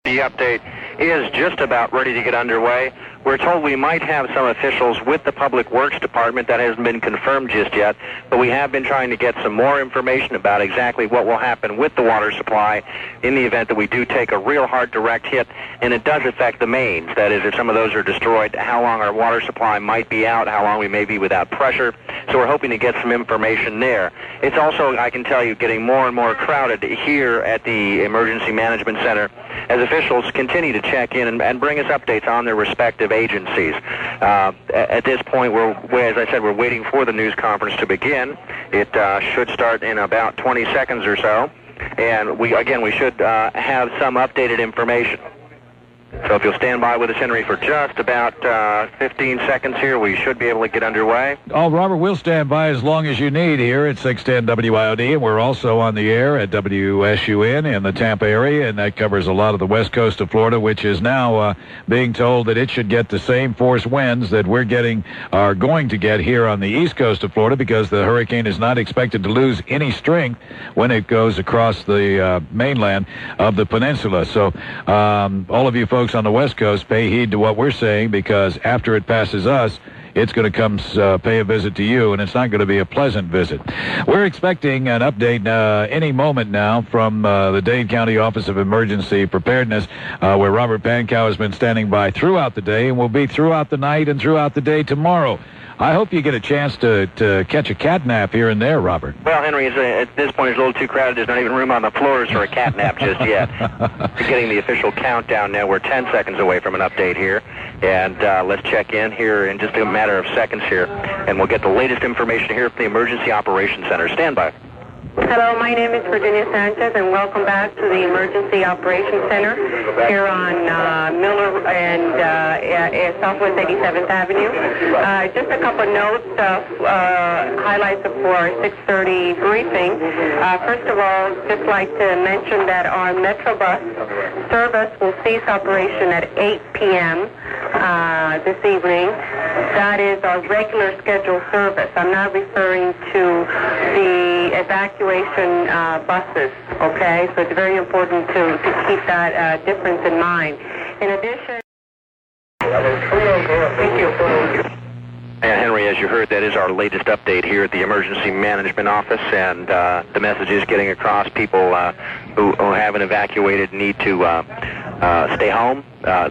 The update is just about ready to get underway. We're told we might have some officials with the Public Works Department. That hasn't been confirmed just yet, but we have been trying to get some more information about exactly what will happen with the water supply in the event that we do take a real hard direct hit, and it does affect the mains. That is, if some of those are destroyed, how long our water supply might be out, how long we may be without pressure. So we're hoping to get some information there. It's also, I can tell you, getting more and more crowded here at the Emergency Management Center as officials continue to check in and bring us updates on their respective agencies. At this point, as I said, we're waiting for the news conference to begin. It should start in about 20 seconds or so, and we should have some updated information. So if you'll stand by with us, Henry, for just about 15 seconds here, we should be able to get underway. Oh, Robert, we'll stand by as long as you need here at 610 WIOD, and we're also on the air at WSUN in the Tampa area, and that covers a lot of the west coast of Florida, which is now being told that it should get the same force winds that are going to get here on the east coast of Florida, because the hurricane is not expected to lose any strength when it goes across the mainland of the peninsula. So all of you folks on the west coast, pay heed to what we're saying, because after it passes us, it's going to come pay a visit to you, and it's not going to be a pleasant visit. We're expecting an update any moment now from the Dade County Office of Emergency Preparedness, where Robert Pankow has been standing by throughout the day and will be throughout the night and throughout the day tomorrow. I hope you get a chance to catch a cat nap here and there, Robert. Well, Henry, at this point it's a little too crowded. There's not even room on the floors for a cat nap just yet. We're getting the official countdown now. We're 10 seconds away from an update here. And let's check in here in just a matter of seconds here. And we'll get the latest information here from the Emergency Operations Center. Stand by. Hello, my name is Virginia Sanchez, and welcome back to the Emergency Operations Center here on Miller and Southwest 87th Avenue. Just a couple of notes, highlights for our 6:30 briefing. First of all, just like to mention that our Metrobus service will cease operation at 8 p.m. This evening. That is our regular scheduled service. I'm not referring to the evacuation buses, okay? So it's very important to keep that difference in mind. In addition... Thank you. And Henry, as you heard, that is our latest update here at the Emergency Management Office, and the message is getting across. People who haven't evacuated need to stay home.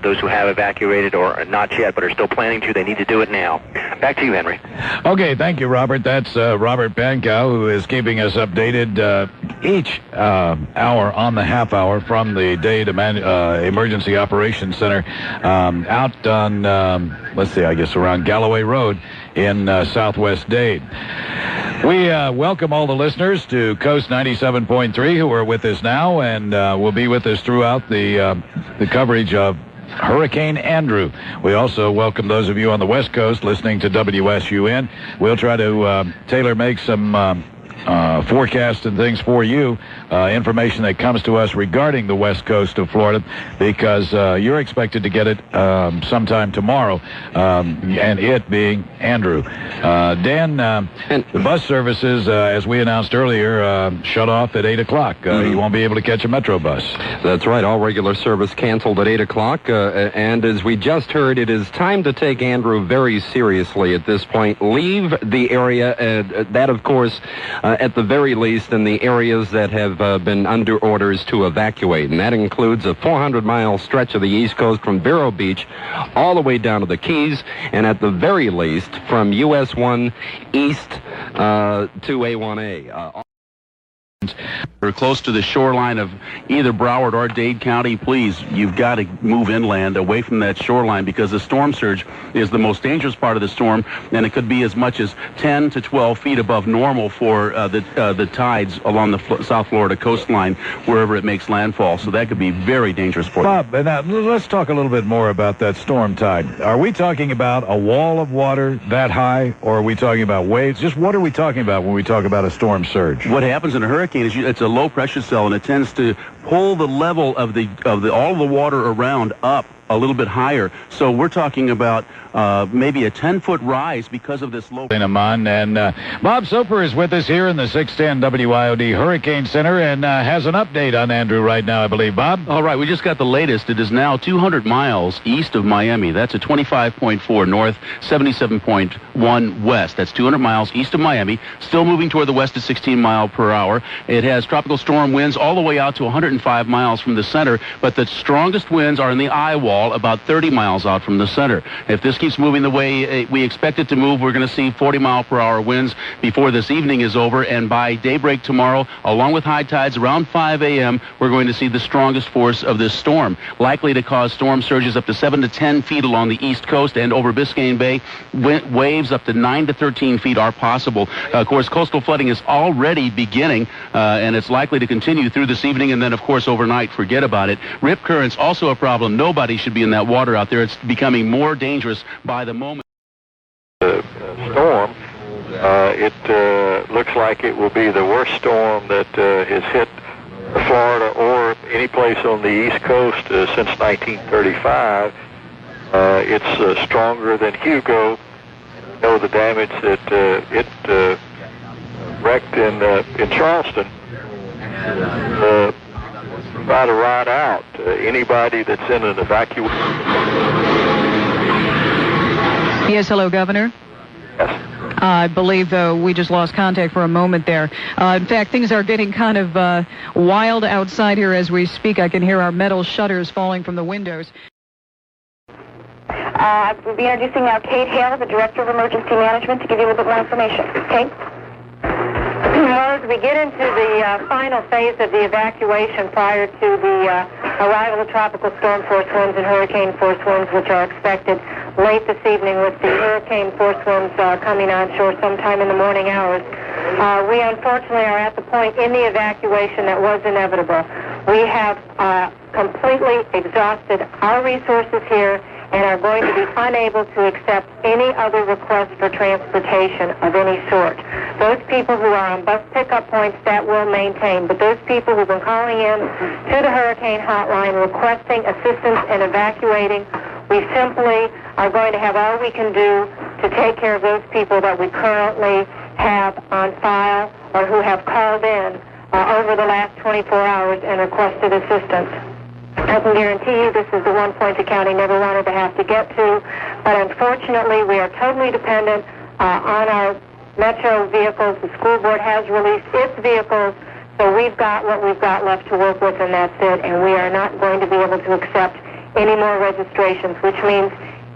Those who have evacuated or not yet but are still planning to, they need to do it now. Back to you, Henry. Okay, thank you, Robert. That's Robert Pankow, who is keeping us updated each hour on the half hour from the Dade Emergency Operations Center out on, around Galloway Road in southwest Dade. We welcome all the listeners to Coast 97.3 who are with us now and will be with us throughout the coverage of Hurricane Andrew. We also welcome those of you on the West Coast listening to WSUN. We'll try to tailor-make some forecasts and things for you, information that comes to us regarding the west coast of Florida, because you're expected to get it sometime tomorrow, and it being Andrew. Dan, the bus services, as we announced earlier, shut off at 8 o'clock. You won't be able to catch a Metrobus. That's right. All regular service canceled at 8 o'clock. And as we just heard, it is time to take Andrew very seriously at this point. Leave the area. That, of course, at the very least in the areas that have been under orders to evacuate. And that includes a 400-mile stretch of the East Coast from Vero Beach all the way down to the Keys, and at the very least from US 1 east to A1A. We're close to the shoreline of either Broward or Dade County. Please, you've got to move inland away from that shoreline, because the storm surge is the most dangerous part of the storm, and it could be as much as 10 to 12 feet above normal for the tides along the South Florida coastline wherever it makes landfall. So that could be very dangerous for you. Bob, now, let's talk a little bit more about that storm tide. Are we talking about a wall of water that high, or are we talking about waves? Just what are we talking about when we talk about a storm surge? What happens in a hurricane is it's a low pressure cell, and it tends to pull the level of all the water around up a little bit higher. So we're talking about maybe a 10-foot rise because of this low. And Bob Soper is with us here in the 610 WIOD Hurricane Center and has an update on Andrew right now, I believe. Bob? All right, we just got the latest. It is now 200 miles east of Miami. That's a 25.4 north, 77.1 west. That's 200 miles east of Miami. Still moving toward the west at 16 miles per hour. It has tropical storm winds all the way out to 105 miles from the center, but the strongest winds are in the eye wall about 30 miles out from the center. If this keeps moving the way we expect it to move, we're going to see 40-mile-per-hour winds before this evening is over, and by daybreak tomorrow, along with high tides around 5 a.m., we're going to see the strongest force of this storm, likely to cause storm surges up to 7 to 10 feet along the east coast and over Biscayne Bay. Waves up to 9 to 13 feet are possible. Of course, coastal flooding is already beginning, and it's likely to continue through this evening, and then, of course, overnight, forget about it. Rip currents, also a problem. Nobody should be in that water out there. It's becoming more dangerous by the moment. Storm, it looks like it will be the worst storm that has hit Florida or any place on the East Coast since 1935. It's stronger than Hugo. You know the damage that it wrecked in Charleston. Try to ride out anybody that's in an evacuation. Yes, hello, Governor. Yes. I believe we just lost contact for a moment there. In fact, things are getting kind of wild outside here as we speak. I can hear our metal shutters falling from the windows. We'll be introducing now Kate Hale, the Director of Emergency Management, to give you a little bit more information. Kate? Well, as we get into the final phase of the evacuation prior to the arrival of tropical storm force winds and hurricane force winds, which are expected late this evening with the hurricane force winds coming on shore sometime in the morning hours, we unfortunately are at the point in the evacuation that was inevitable. We have completely exhausted our resources here and are going to be unable to accept any other request for transportation of any sort. Those people who are on bus pickup points, that will maintain, but those people who've been calling in to the hurricane hotline requesting assistance in evacuating, we simply are going to have all we can do to take care of those people that we currently have on file or who have called in over the last 24 hours and requested assistance. I can guarantee you this is the one point the county never wanted to have to get to, but unfortunately we are totally dependent on our Metro vehicles. The school board has released its vehicles, so we've got what we've got left to work with, and that's it, and we are not going to be able to accept any more registrations, which means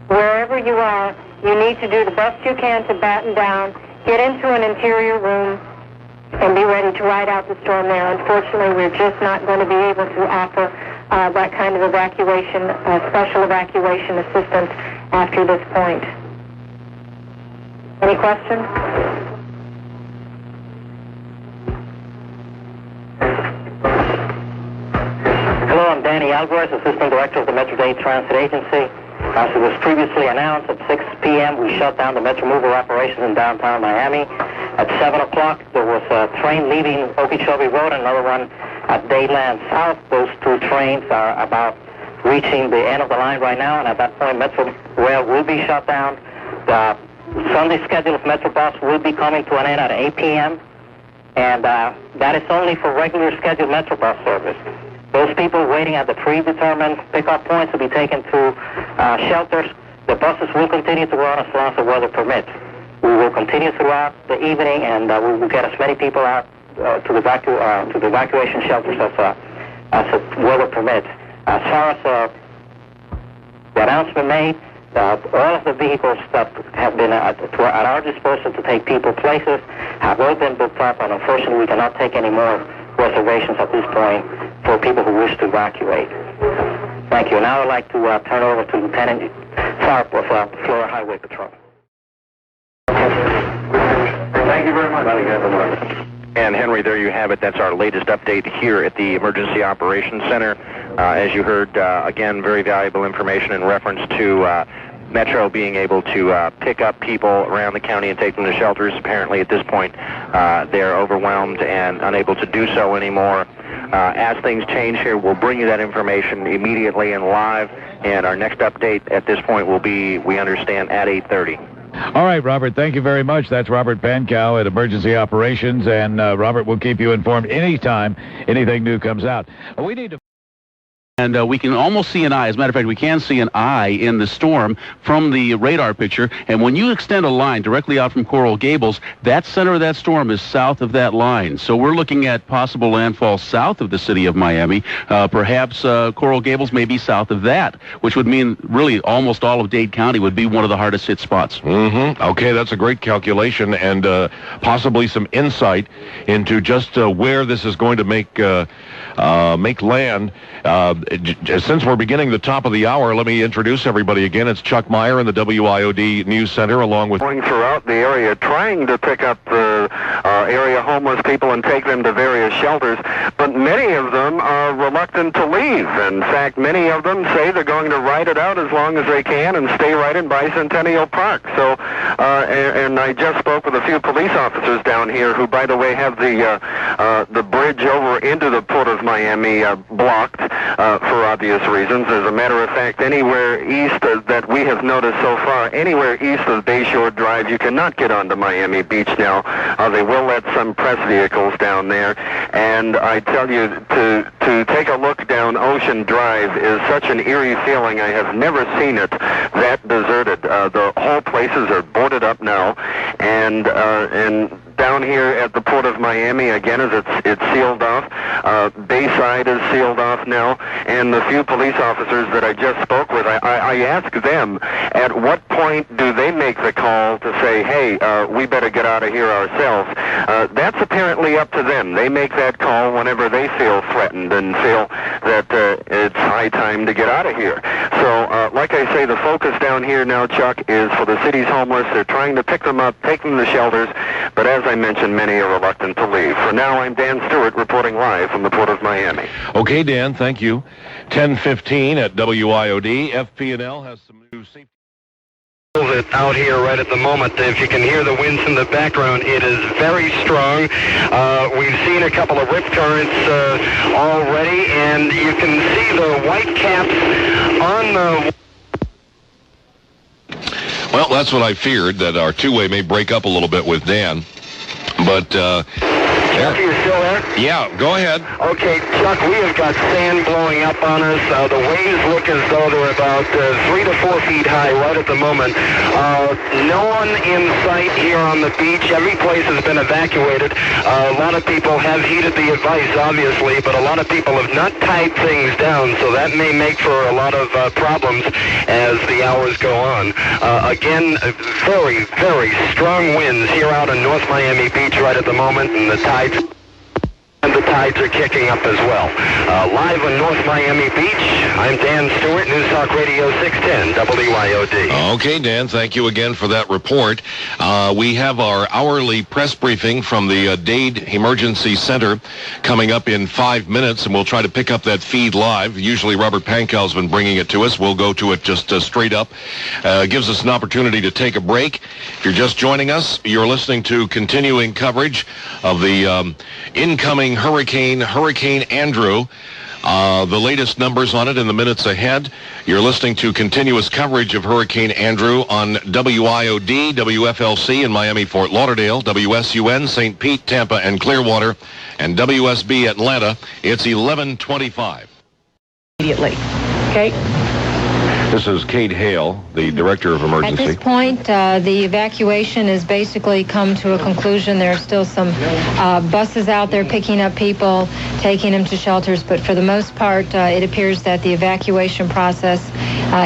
wherever you are, you need to do the best you can to batten down, get into an interior room, and be ready to ride out the storm there. Unfortunately, we're just not going to be able to offer that kind of evacuation, special evacuation assistance after this point. Any questions? Hello, I'm Danny Alvarez, Assistant Director of the Metro-Dade Transit Agency. As it was previously announced, at 6 p.m. we shut down the Metro Mover operations in downtown Miami. At 7 o'clock, there was a train leaving Okeechobee Road and another one at Dadeland South. Those two trains are about reaching the end of the line right now, and at that point, Metro Rail will be shut down. The Sunday schedule of Metrobus will be coming to an end at 8 p.m., and that is only for regular scheduled Metrobus service. Those people waiting at the predetermined pickup points will be taken to shelters. The buses will continue to run as long as the weather permits. We will continue throughout the evening, and we will get as many people out to the evacuation shelters as the weather permits. As far as the announcement made, all of the vehicles that have been at our disposal to take people places have all been booked up, and unfortunately we cannot take any more reservations at this point for people who wish to evacuate. Thank you. Now I'd like to turn over to Lieutenant Tharp of Florida Highway Patrol. Thank you very much. And Henry, there you have it. That's our latest update here at the Emergency Operations Center. As you heard, again, very valuable information in reference to Metro being able to pick up people around the county and take them to shelters. Apparently, at this point, they're overwhelmed and unable to do so anymore. As things change here, we'll bring you that information immediately and live, and our next update at this point will be, we understand, at 8:30. All right, Robert, thank you very much. That's Robert Pankow at Emergency Operations, and Robert will keep you informed anytime anything new comes out. We need to... And we can almost see an eye. As a matter of fact, we can see an eye in the storm from the radar picture. And when you extend a line directly out from Coral Gables, that center of that storm is south of that line. So we're looking at possible landfall south of the city of Miami. Perhaps Coral Gables may be south of that, which would mean really almost all of Dade County would be one of the hardest hit spots. Mm-hmm. Okay, that's a great calculation and possibly some insight into just where this is going to make land. Since we're beginning the top of the hour, let me introduce everybody again. It's Chuck Meyer in the WIOD News Center, along with... Going throughout the area, trying to pick up the area homeless people and take them to various shelters, but many of them are reluctant to leave. In fact, many of them say they're going to ride it out as long as they can and stay right in Bicentennial Park. So, and I just spoke with a few police officers down here who, by the way, have the bridge over into the Port of Miami blocked for obvious reasons. As a matter of fact, anywhere east that we have noticed so far, anywhere east of Bayshore Drive, you cannot get onto Miami Beach now. They will let some press vehicles down there, and I tell you, to take a look down Ocean Drive is such an eerie feeling. I have never seen it that deserted. The whole places are boarded up now, and down here at the Port of Miami, again, as it's sealed off. Bayside is sealed off now, and the few police officers that I just spoke with, I asked them, at what point do they make the call to say, hey, we better get out of here ourselves? That's apparently up to them. They make that call whenever they feel threatened and feel that it's high time to get out of here. So, like I say, the focus down here now, Chuck, is for the city's homeless. They're trying to pick them up, take them to shelters, but as I mentioned, many are reluctant to leave. For now, I'm Dan Stewart reporting live from the Port of Miami. Okay, Dan, thank you. 10:15 at WIOD. FP&L has some new safety... Out here right at the moment. If you can hear the winds in the background, it is very strong. We've seen a couple of rip currents already, and you can see the white caps on the... Well, that's what I feared, that our two-way may break up a little bit with Dan. But, Chuck, you still there? Yeah, go ahead. Okay, Chuck, we have got sand blowing up on us. The waves look as though they're about 3 to 4 feet high right at the moment. No one in sight here on the beach. Every place has been evacuated. A lot of people have heeded the advice, obviously, but a lot of people have not tied things down, so that may make for a lot of problems as the hours go on. Again, very, very strong winds here out in North Miami Beach right at the moment, and the tides are kicking up as well. Live on North Miami Beach, I'm Dan Stewart, News Talk Radio 610, WIOD. Okay, Dan, thank you again for that report. We have our hourly press briefing from the Dade Emergency Center coming up in 5 minutes, and we'll try to pick up that feed live. Usually Robert Pankow's been bringing it to us. We'll go to it just straight up. Gives us an opportunity to take a break. If you're just joining us, you're listening to continuing coverage of the incoming Hurricane Andrew. The latest numbers on it in the minutes ahead. You're listening to continuous coverage of Hurricane Andrew on WIOD, WFLC in Miami, Fort Lauderdale, WSUN, St. Pete, Tampa, and Clearwater, and WSB Atlanta. It's 11:25. Immediately. Okay. This is Kate Hale, the Director of Emergency. At this point, the evacuation has basically come to a conclusion. There are still some buses out there picking up people, taking them to shelters, but for the most part, it appears that the evacuation process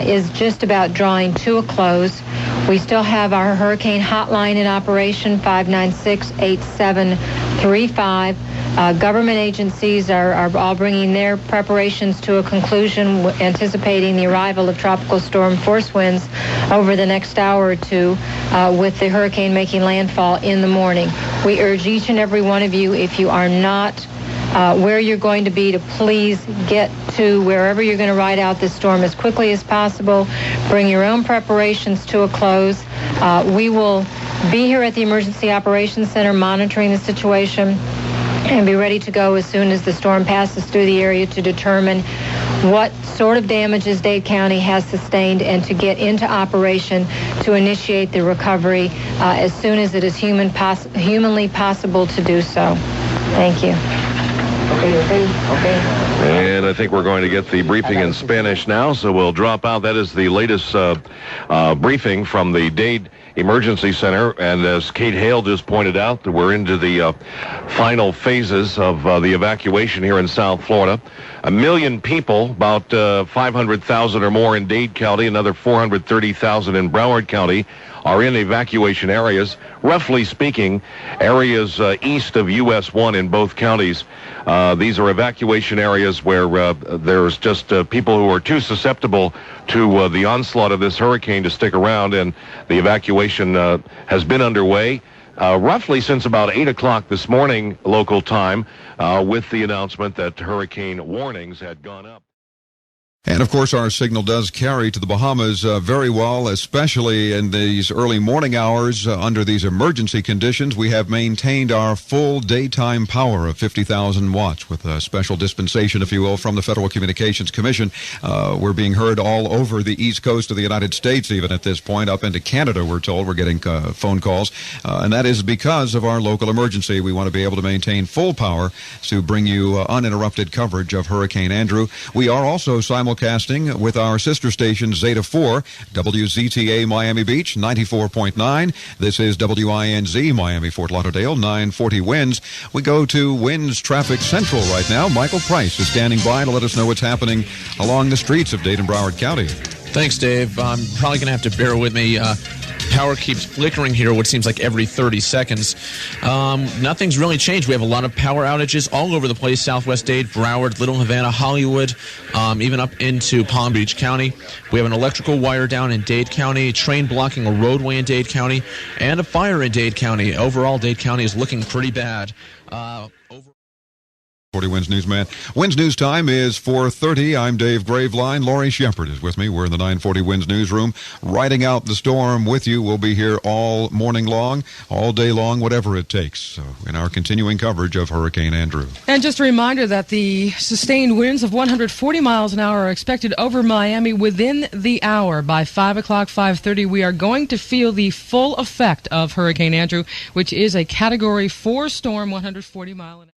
is just about drawing to a close. We still have our hurricane hotline in operation, 596-8735. Government agencies are all bringing their preparations to a conclusion, anticipating the arrival of tropical storm force winds over the next hour or two, with the hurricane making landfall in the morning. We urge each and every one of you, if you are not where you're going to be, to please get to wherever you're going to ride out this storm as quickly as possible. Bring your own preparations to a close. We will be here at the Emergency Operations Center monitoring the situation. and be ready to go as soon as the storm passes through the area to determine what sort of damages Dade County has sustained and to get into operation to initiate the recovery as soon as it is humanly possible to do so. Thank you. Okay. And I think we're going to get the briefing in Spanish now, so we'll drop out. That is the latest briefing from the Dade Emergency Center, and as Kate Hale just pointed out, we're into the final phases of the evacuation here in South Florida. 1 million people, about 500,000 or more in Dade County, another 430,000 in Broward County, are in evacuation areas. Roughly speaking, areas east of US 1 in both counties. These are evacuation areas where there's just people who are too susceptible to the onslaught of this hurricane to stick around, and the evacuation has been underway roughly since about 8 o'clock this morning local time, with the announcement that hurricane warnings had gone up. And, of course, our signal does carry to the Bahamas very well, especially in these early morning hours under these emergency conditions. We have maintained our full daytime power of 50,000 watts with a special dispensation, if you will, from the Federal Communications Commission. We're being heard all over the east coast of the United States, even at this point, up into Canada, we're told. We're getting phone calls, and that is because of our local emergency. We want to be able to maintain full power to bring you uninterrupted coverage of Hurricane Andrew. We are also simulcasting with our sister station Zeta 4, WZTA Miami Beach 94.9. This is WINZ Miami Fort Lauderdale 940 WINZ. We go to WINZ Traffic Central right now. Michael Price is standing by to let us know what's happening along the streets of Dade and Broward County. Thanks, Dave. I'm probably going to have to bear with me. Power keeps flickering here, what seems like every 30 seconds. Nothing's really changed. We have a lot of power outages all over the place. Southwest Dade, Broward, Little Havana, Hollywood, even up into Palm Beach County. We have an electrical wire down in Dade County, train blocking a roadway in Dade County, and a fire in Dade County. Overall, Dade County is looking pretty bad. 40 WINZ Newsman. WINZ News Time is 4:30. I'm Dave Graveline. Lori Shepard is with me. We're in the 940 WINZ newsroom, riding out the storm with you. We'll be here all morning long, all day long, whatever it takes. So, in our continuing coverage of Hurricane Andrew. And just a reminder that the sustained winds of 140 miles an hour are expected over Miami within the hour. By 5 o'clock, 5:30, we are going to feel the full effect of Hurricane Andrew, which is a Category 4 storm, 140 mile an hour.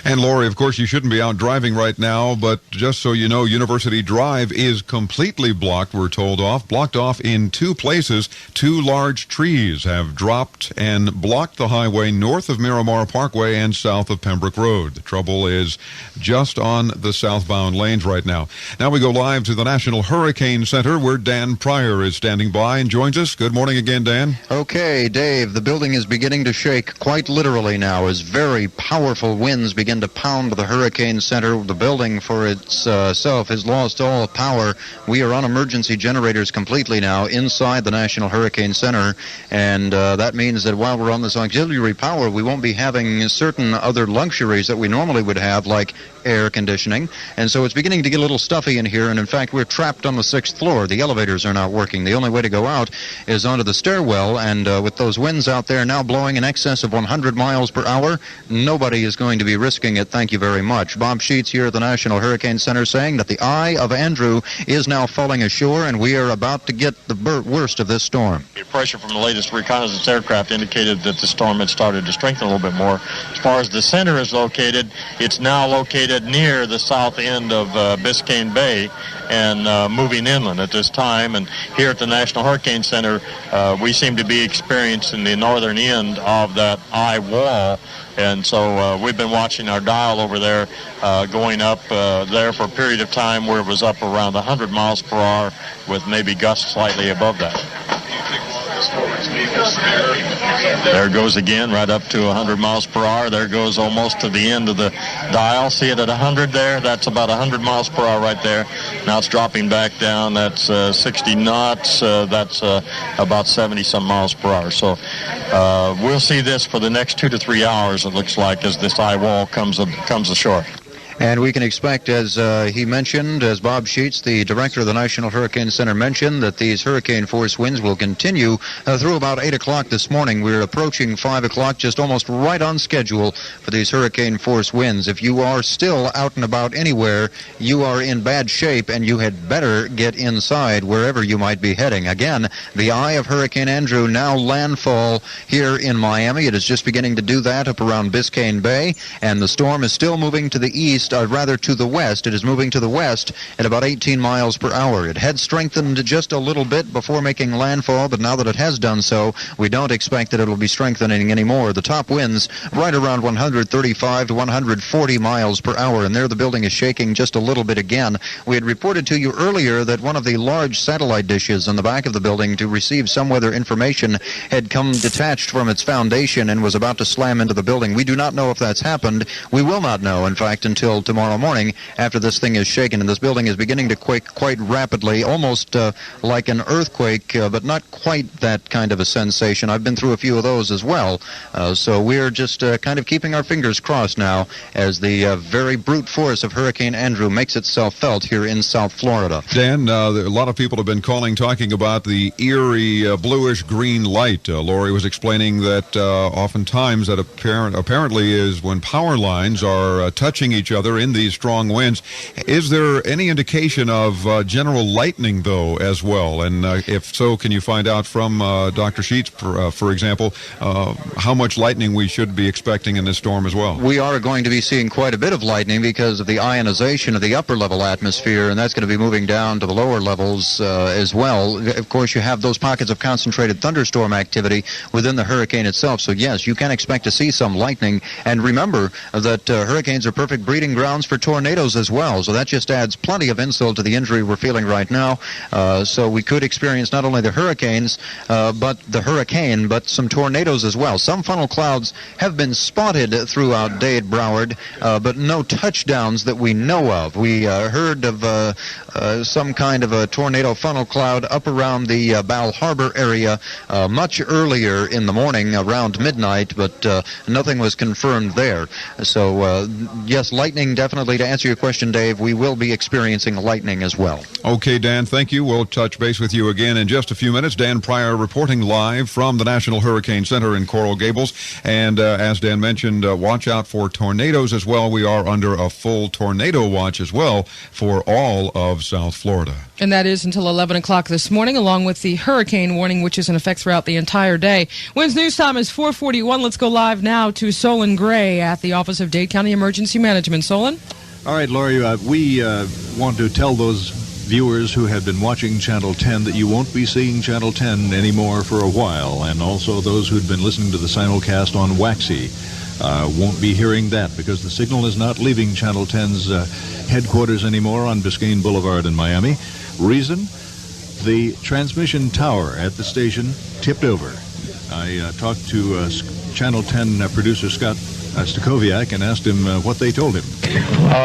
And Lori, of course, you shouldn't be out driving right now, but just so you know, University Drive is completely blocked, we're told blocked off in 2 places. 2 large trees have dropped and blocked the highway north of Miramar Parkway and south of Pembroke Road. The trouble is just on the southbound lanes right now. Now we go live to the National Hurricane Center, where Dan Pryor is standing by and joins us. Good morning again, Dan. Okay, Dave, the building is beginning to shake quite literally now as very powerful winds begin to pound the Hurricane Center. The building for itself has lost all power. We are on emergency generators completely now inside the National Hurricane Center, and that means that while we're on this auxiliary power, we won't be having certain other luxuries that we normally would have, like air conditioning, and so it's beginning to get a little stuffy in here, and in fact we're trapped on the 6th floor. The elevators are not working. The only way to go out is onto the stairwell, and with those winds out there now blowing in excess of 100 miles per hour, nobody is going to be risking it. Thank you very much. Bob Sheets here at the National Hurricane Center saying that the eye of Andrew is now falling ashore, and we are about to get the worst of this storm. Pressure from the latest reconnaissance aircraft indicated that the storm had started to strengthen a little bit more. As far as the center is located, it's now located near the south end of Biscayne Bay and moving inland at this time. And here at the National Hurricane Center, we seem to be experiencing the northern end of that eye wall. And so we've been watching our dial over there going up there for a period of time where it was up around 100 miles per hour with maybe gusts slightly above that. There it goes again, right up to 100 miles per hour. There it goes almost to the end of the dial. See it at 100 there? That's about 100 miles per hour right there. Now it's dropping back down. That's 60 knots. That's about 70-some miles per hour. So we'll see this for the next 2 to 3 hours, it looks like, as this eye wall comes ashore. And we can expect, as he mentioned, as Bob Sheets, the director of the National Hurricane Center, mentioned, that these hurricane force winds will continue through about 8 o'clock this morning. We're approaching 5 o'clock, just almost right on schedule for these hurricane force winds. If you are still out and about anywhere, you are in bad shape, and you had better get inside wherever you might be heading. Again, the eye of Hurricane Andrew now landfall here in Miami. It is just beginning to do that up around Biscayne Bay, and the storm is still moving to the east, or rather to the west. It is moving to the west at about 18 miles per hour. It had strengthened just a little bit before making landfall, but now that it has done so, we don't expect that it will be strengthening anymore. The top winds right around 135 to 140 miles per hour, and there the building is shaking just a little bit again. We had reported to you earlier that one of the large satellite dishes on the back of the building to receive some weather information had come detached from its foundation and was about to slam into the building. We do not know if that's happened. We will not know, in fact, until tomorrow morning after this thing is shaken. And this building is beginning to quake quite rapidly, almost like an earthquake, but not quite that kind of a sensation. I've been through a few of those as well. So we're just kind of keeping our fingers crossed now as the very brute force of Hurricane Andrew makes itself felt here in South Florida. Dan, a lot of people have been talking about the eerie bluish-green light. Lori was explaining that oftentimes that apparently is when power lines are touching each other in these strong winds. Is there any indication of general lightning, though, as well? And if so, can you find out from Dr. Sheets, for example, how much lightning we should be expecting in this storm as well? We are going to be seeing quite a bit of lightning because of the ionization of the upper-level atmosphere, and that's going to be moving down to the lower levels as well. Of course, you have those pockets of concentrated thunderstorm activity within the hurricane itself. So, yes, you can expect to see some lightning. And remember that hurricanes are perfect breeding grounds for tornadoes as well. So that just adds plenty of insult to the injury we're feeling right now. So we could experience not only the hurricanes, but the hurricane, but some tornadoes as well. Some funnel clouds have been spotted throughout Dade, Broward, but no touchdowns that we know of. We heard of some kind of a tornado funnel cloud up around the Bal Harbor area much earlier in the morning, around midnight, but nothing was confirmed there. So, yes, lightning definitely. To answer your question, Dave, we will be experiencing lightning as well. Okay, Dan, thank you. We'll touch base with you again in just a few minutes. Dan Pryor reporting live from the National Hurricane Center in Coral Gables. And as Dan mentioned, watch out for tornadoes as well. We are under a full tornado watch as well for all of South Florida. And that is until 11 o'clock this morning, along with the hurricane warning, which is in effect throughout the entire day. WINZ News Time is 4:41. Let's go live now to Solon Gray at the Office of Dade County Emergency Management. Solon? All right, Lori, we want to tell those viewers who had been watching Channel 10 that you won't be seeing Channel 10 anymore for a while, and also those who'd been listening to the simulcast on Waxy won't be hearing that because the signal is not leaving Channel 10's headquarters anymore on Biscayne Boulevard in Miami. Reason? The transmission tower at the station tipped over. I talked to Channel 10 producer Scott Stakoviak and asked him what they told him.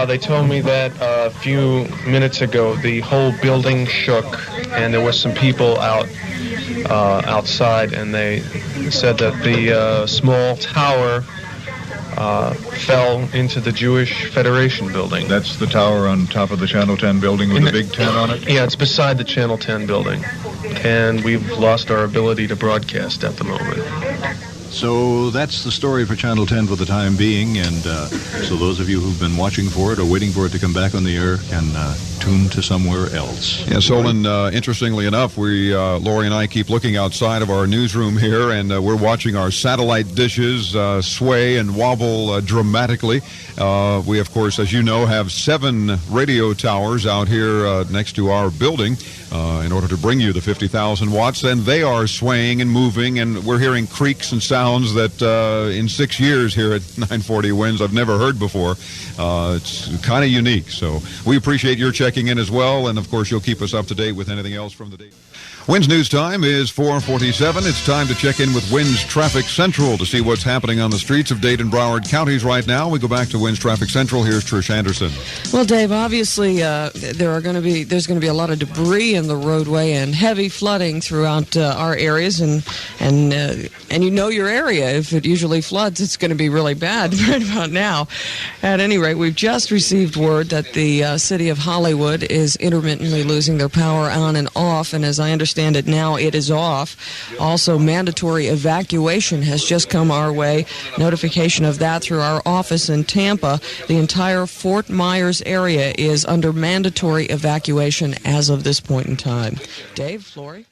They told me that a few minutes ago the whole building shook and there was some people outside, and they said that the small tower fell into the Jewish Federation building. That's the tower on top of the Channel 10 building with the big 10 on it? Yeah, it's beside the Channel 10 building. And we've lost our ability to broadcast at the moment. So that's the story for Channel 10 for the time being, and so those of you who've been watching for it or waiting for it to come back on the air can tune to somewhere else. Yeah, Solon, interestingly enough, Lori and I keep looking outside of our newsroom here, and we're watching our satellite dishes sway and wobble dramatically. We, of course, as you know, have 7 radio towers out here next to our building in order to bring you the 50,000 watts, and they are swaying and moving, and we're hearing creaks and sounds that in 6 years here at 940 WINZ I've never heard before. It's kind of unique, so we appreciate your checking in as well, and of course you'll keep us up to date with anything else from the day. WINZ News Time is 4:47. It's time to check in with WINZ Traffic Central to see what's happening on the streets of Dade and Broward counties right now. We go back to WINZ Traffic Central. Here's Trish Anderson. Well, Dave, obviously there's going to be a lot of debris in the roadway and heavy flooding throughout our areas, and you know your area. If it usually floods, it's going to be really bad right about now. At any rate, we've just received word that the city of Hollywood is intermittently losing their power on and off, and as I understand it now, it is off. Also, mandatory evacuation has just come our way. Notification of that through our office in Tampa. The entire Fort Myers area is under mandatory evacuation as of this point in time. Dave, Lori?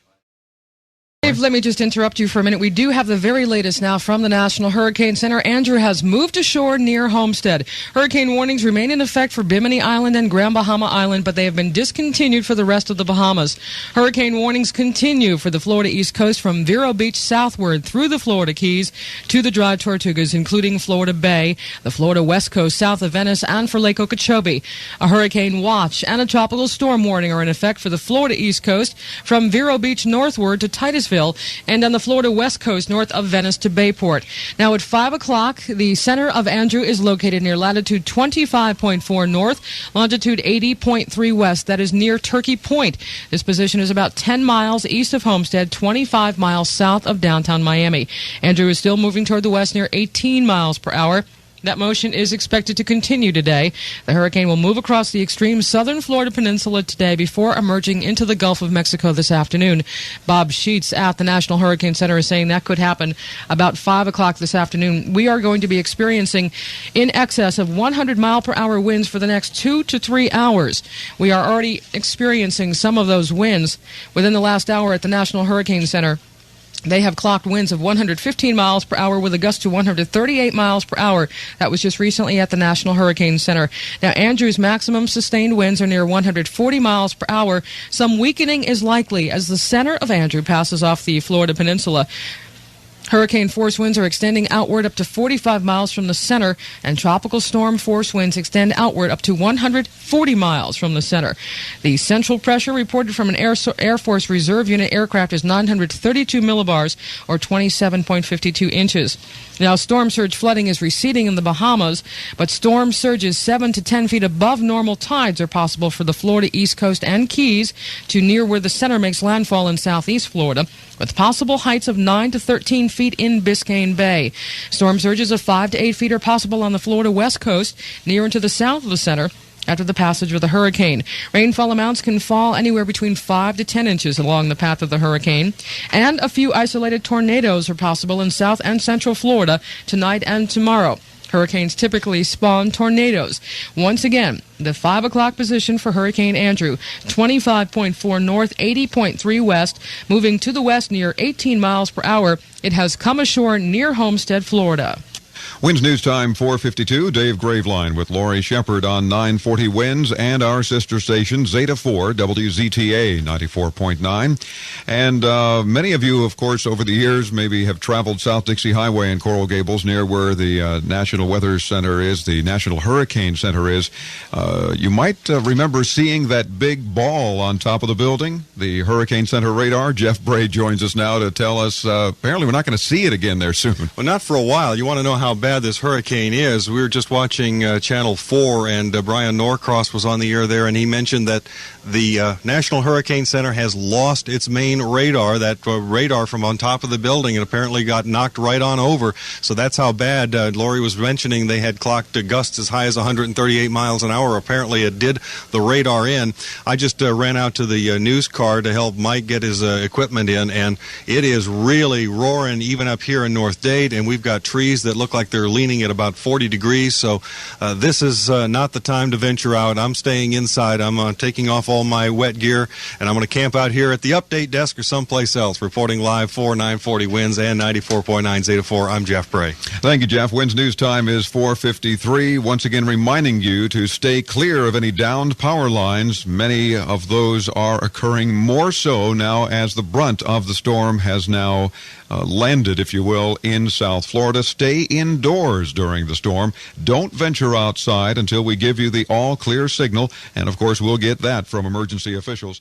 Dave, let me just interrupt you for a minute. We do have the very latest now from the National Hurricane Center. Andrew has moved ashore near Homestead. Hurricane warnings remain in effect for Bimini Island and Grand Bahama Island, but they have been discontinued for the rest of the Bahamas. Hurricane warnings continue for the Florida East Coast from Vero Beach southward through the Florida Keys to the Dry Tortugas, including Florida Bay, the Florida West Coast south of Venice, and for Lake Okeechobee. A hurricane watch and a tropical storm warning are in effect for the Florida East Coast from Vero Beach northward to Titusville, and on the Florida West Coast north of Venice to Bayport. Now at 5 o'clock, the center of Andrew is located near latitude 25.4 north, longitude 80.3 west. That is near Turkey Point. This position is about 10 miles east of Homestead, 25 miles south of downtown Miami. Andrew is still moving toward the west near 18 miles per hour. That motion is expected to continue today. The hurricane will move across the extreme southern Florida peninsula today before emerging into the Gulf of Mexico this afternoon. Bob Sheets at the National Hurricane Center is saying that could happen about 5 o'clock this afternoon. We are going to be experiencing in excess of 100-mile-per-hour winds for the next 2 to 3 hours. We are already experiencing some of those winds within the last hour at the National Hurricane Center. They have clocked winds of 115 miles per hour with a gust to 138 miles per hour. That was just recently at the National Hurricane Center. Now, Andrew's maximum sustained winds are near 140 miles per hour. Some weakening is likely as the center of Andrew passes off the Florida peninsula. Hurricane force winds are extending outward up to 45 miles from the center, and tropical storm force winds extend outward up to 140 miles from the center. The central pressure reported from an Air Force Reserve unit aircraft is 932 millibars, or 27.52 inches. Now, storm surge flooding is receding in the Bahamas, but storm surges 7 to 10 feet above normal tides are possible for the Florida East Coast and Keys to near where the center makes landfall in southeast Florida, with possible heights of 9 to 13 feet in Biscayne Bay. Storm surges of 5 to 8 feet are possible on the Florida West Coast, near and to the south of the center, after the passage of the hurricane. Rainfall amounts can fall anywhere between 5 to 10 inches along the path of the hurricane, and a few isolated tornadoes are possible in south and central Florida tonight and tomorrow. Hurricanes typically spawn tornadoes. Once again, the 5 o'clock position for Hurricane Andrew, 25.4 north, 80.3 west, moving to the west near 18 miles per hour. It has come ashore near Homestead, Florida. WINZ News Time 4:52. Dave Graveline with Lori Shepard on 940 WINZ and our sister station Zeta 4 WZTA 94.9. And many of you, of course, over the years maybe have traveled South Dixie Highway in Coral Gables near where the National Weather Center is, the National Hurricane Center is. You might remember seeing that big ball on top of the building, the Hurricane Center radar. Jeff Bray joins us now to tell us apparently we're not going to see it again there soon. Well, not for a while. You want to know how bad this hurricane is. We were just watching Channel 4, and Brian Norcross was on the air there, and he mentioned that the National Hurricane Center has lost its main radar, that radar from on top of the building, and apparently got knocked right on over. So that's how bad. Lori was mentioning they had clocked gusts as high as 138 miles an hour. Apparently it did the radar in. I just ran out to the news car to help Mike get his equipment in, and it is really roaring even up here in North Dade, and we've got trees that look like they're leaning at about 40 degrees, so this is not the time to venture out. I'm staying inside. I'm taking off all my wet gear, and I'm going to camp out here at the update desk or someplace else. Reporting live for 940 WINZ and 94.9 Zeta 4, I'm Jeff Bray. Thank you, Jeff. WINZ News Time is 4:53. Once again reminding you to stay clear of any downed power lines. Many of those are occurring more so now as the brunt of the storm has now landed, if you will, in South Florida. Stay indoors during the storm. Don't venture outside until we give you the all-clear signal, and of course we'll get that from emergency officials.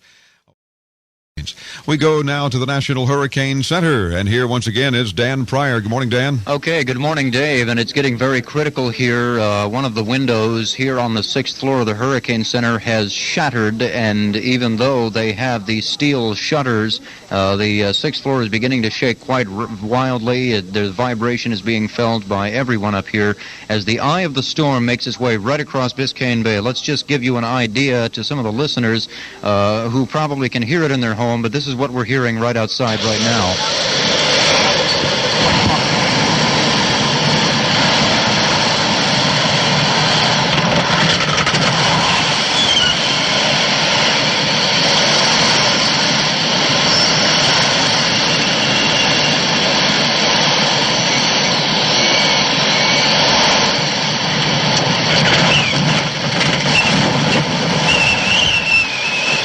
We go now to the National Hurricane Center, and here once again is Dan Pryor. Good morning, Dan. Okay, good morning, Dave, and it's getting very critical here. One of the windows here on the 6th floor of the Hurricane Center has shattered, and even though they have these steel shutters, the 6th floor is beginning to shake quite wildly. The vibration is being felt by everyone up here as the eye of the storm makes its way right across Biscayne Bay. Let's just give you an idea to some of the listeners who probably can hear it in their home, but this is what we're hearing right outside right now.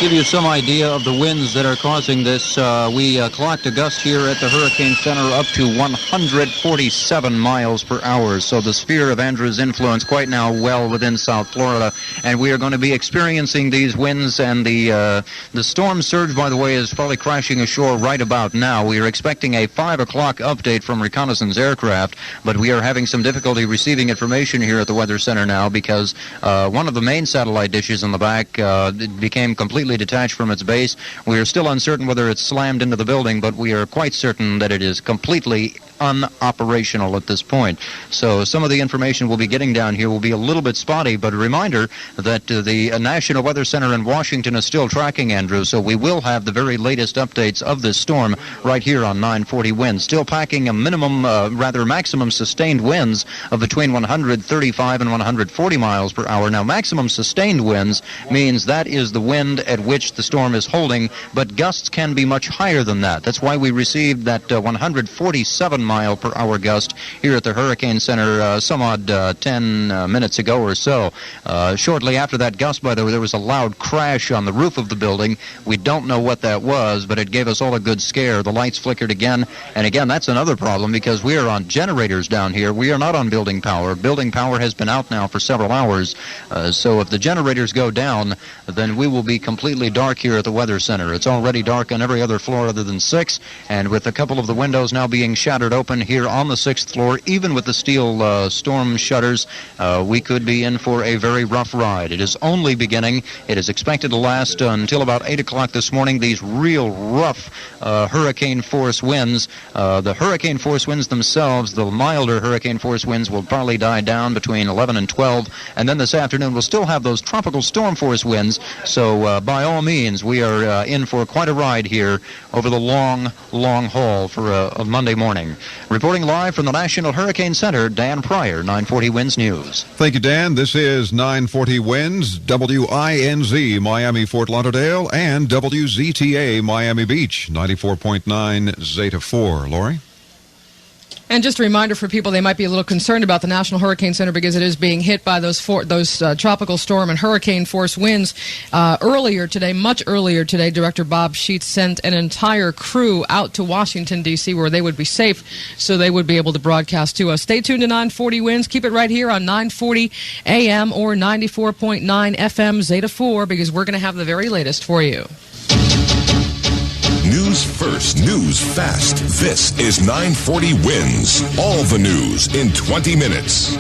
Give you some idea of the winds that are causing this. We clocked a gust here at the Hurricane Center up to 147 miles per hour. So the sphere of Andrew's influence quite now well within South Florida, and we are going to be experiencing these winds. And the storm surge, by the way, is probably crashing ashore right about now. We are expecting a 5 o'clock update from reconnaissance aircraft, but we are having some difficulty receiving information here at the Weather Center now because one of the main satellite dishes in the back became completely detached from its base. We are still uncertain whether it's slammed into the building, but we are quite certain that it is completely unoperational at this point. So some of the information we'll be getting down here will be a little bit spotty, but a reminder that the National Weather Center in Washington is still tracking, Andrew, so we will have the very latest updates of this storm right here on 940 winds. Still packing a maximum sustained winds of between 135 and 140 miles per hour. Now, maximum sustained winds means that is the wind at which the storm is holding, but gusts can be much higher than that. That's why we received that 147 mile per hour gust here at the Hurricane Center some odd 10 minutes ago or so. Shortly after that gust, by the way, there was a loud crash on the roof of the building. We don't know what that was, but it gave us all a good scare. The lights flickered again, and again, that's another problem because we are on generators down here. We are not on building power. Building power has been out now for several hours, so if the generators go down, then we will be completely dark here at the Weather Center. It's already dark on every other floor other than 6, and with a couple of the windows now being shattered open here on the 6th floor, even with the steel storm shutters, we could be in for a very rough ride. It is only beginning. It is expected to last until about 8 o'clock this morning. These real rough hurricane force winds, the hurricane force winds themselves, the milder hurricane force winds will probably die down between 11 and 12, and then this afternoon we'll still have those tropical storm force winds. So by all means, we are in for quite a ride here over the long haul for a Monday morning. Reporting live from the National Hurricane Center, Dan Pryor, 940 WINZ News. Thank you, Dan. This is 940 WINZ, WINZ, Miami, Fort Lauderdale, and WZTA, Miami Beach, 94.9 Zeta 4. Lori? And just a reminder for people, they might be a little concerned about the National Hurricane Center because it is being hit by those tropical storm and hurricane force winds. Earlier today, much earlier today, Director Bob Sheets sent an entire crew out to Washington, D.C., where they would be safe, so they would be able to broadcast to us. Stay tuned to 940 WINZ. Keep it right here on 940 AM or 94.9 FM Zeta 4, because we're going to have the very latest for you. News first, news fast. This is 940 WINZ. All the news in 20 minutes.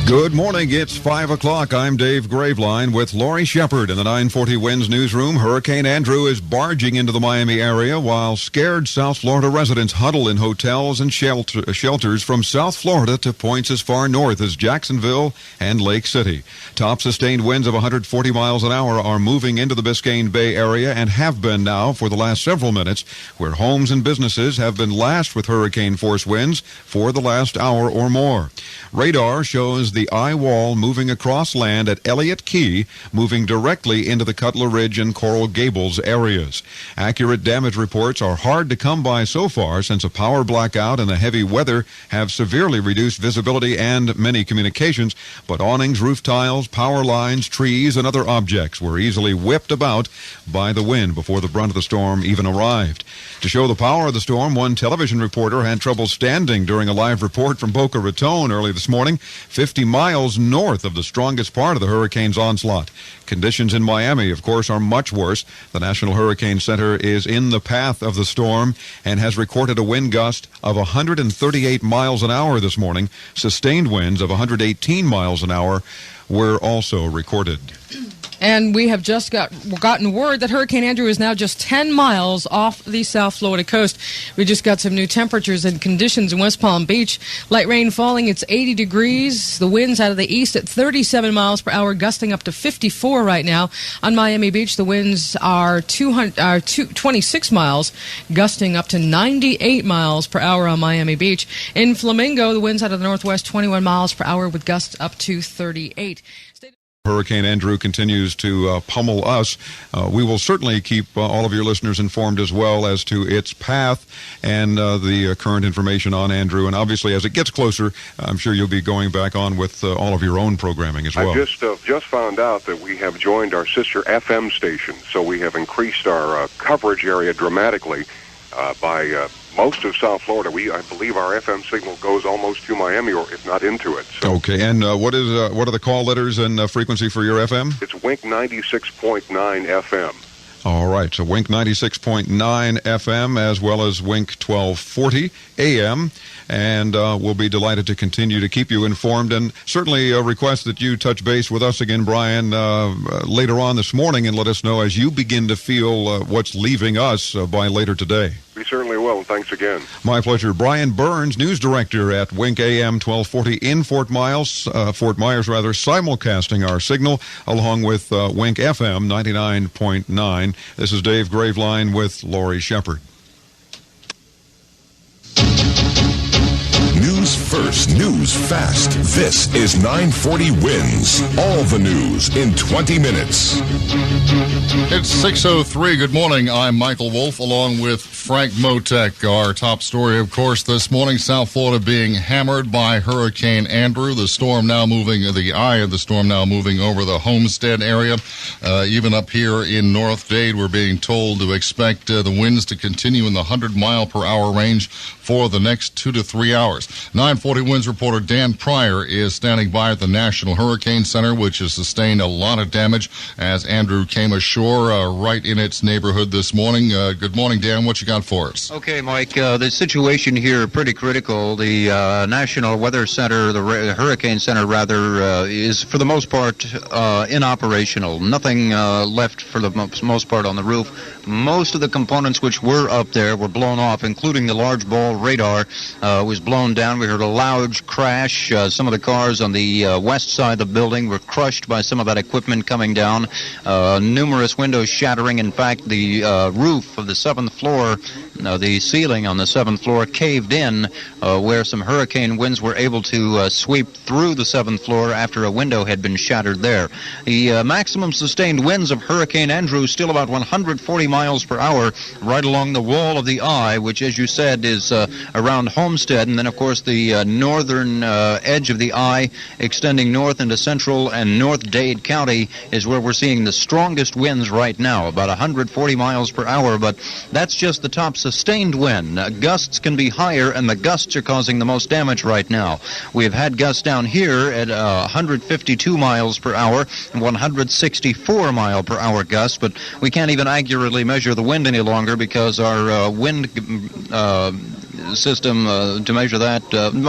Good morning. It's 5 o'clock. I'm Dave Graveline with Lori Shepard in the 940 WINZ newsroom. Hurricane Andrew is barging into the Miami area while scared South Florida residents huddle in hotels and shelters from South Florida to points as far north as Jacksonville and Lake City. Top sustained winds of 140 miles an hour are moving into the Biscayne Bay area and have been now for the last several minutes, where homes and businesses have been lashed with hurricane force winds for the last hour or more. Radar shows the eye wall moving across land at Elliott Key, moving directly into the Cutler Ridge and Coral Gables areas. Accurate damage reports are hard to come by so far, since a power blackout and the heavy weather have severely reduced visibility and many communications, but awnings, roof tiles, power lines, trees, and other objects were easily whipped about by the wind before the brunt of the storm even arrived. left. To show the power of the storm, one television reporter had trouble standing during a live report from Boca Raton early this morning, 50 miles north of the strongest part of the hurricane's onslaught. Conditions in Miami, of course, are much worse. The National Hurricane Center is in the path of the storm and has recorded a wind gust of 138 miles an hour this morning. Sustained winds of 118 miles an hour were also recorded. And we have just gotten word that Hurricane Andrew is now just 10 miles off the South Florida coast. We just got some new temperatures and conditions in West Palm Beach. Light rain falling, it's 80 degrees. The winds out of the east at 37 miles per hour, gusting up to 54 right now. On Miami Beach, the winds are 26 miles, gusting up to 98 miles per hour on Miami Beach. In Flamingo, the winds out of the northwest, 21 miles per hour with gusts up to 38. Hurricane Andrew continues to pummel us. We will certainly keep all of your listeners informed as well as to its path and the current information on Andrew. And obviously, as it gets closer, I'm sure you'll be going back on with all of your own programming as well. I just found out that we have joined our sister FM station, so we have increased our coverage area dramatically by most of South Florida. I believe our FM signal goes almost to Miami, or if not into it. So okay, and what are the call letters and frequency for your FM? It's Wink 96.9 FM. All right, so Wink 96.9 FM as well as Wink 1240 AM, and we'll be delighted to continue to keep you informed, and certainly request that you touch base with us again, Brian, later on this morning, and let us know as you begin to feel what's leaving us by later today. We certainly will, and thanks again. My pleasure. Brian Burns, news director at Wink AM 1240 in Fort Myers, simulcasting our signal along with Wink FM 99.9. This is Dave Graveline with Lori Shepard. News first, news fast. This is 940 WINZ. All the news in 20 minutes. It's 6:03. Good morning. I'm Michael Wolf along with Frank Motek. Our top story, of course, this morning, South Florida being hammered by Hurricane Andrew. The eye of the storm now moving over the Homestead area. Even up here in North Dade, we're being told to expect the winds to continue in the 100-mile-per-hour range for the next 2 to 3 hours. 940 WINZ reporter Dan Pryor is standing by at the National Hurricane Center, which has sustained a lot of damage as Andrew came ashore right in its neighborhood this morning. Good morning, Dan. What you got for us? Okay, Mike. The situation here pretty critical. The National Weather Center, the Hurricane Center, rather, is for the most part inoperational. Nothing left for the most part on the roof. Most of the components which were up there were blown off, including the large ball radar was blown down. We heard a loud crash. Some of the cars on the west side of the building were crushed by some of that equipment coming down. Numerous windows shattering. In fact, the roof of the 7th floor, the ceiling on the 7th floor caved in where some hurricane winds were able to sweep through the 7th floor after a window had been shattered there. The maximum sustained winds of Hurricane Andrew still about 140 miles per hour right along the wall of the eye, which, as you said, is around Homestead. And then, of course, the northern edge of the eye extending north into Central and North Dade County is where we're seeing the strongest winds right now, about 140 miles per hour. But that's just the top sustained wind. Gusts can be higher, and the gusts are causing the most damage right now. We've had gusts down here at 152 miles per hour and 164 mile per hour gusts, but we can't even accurately measure the wind any longer because our wind system to measure that,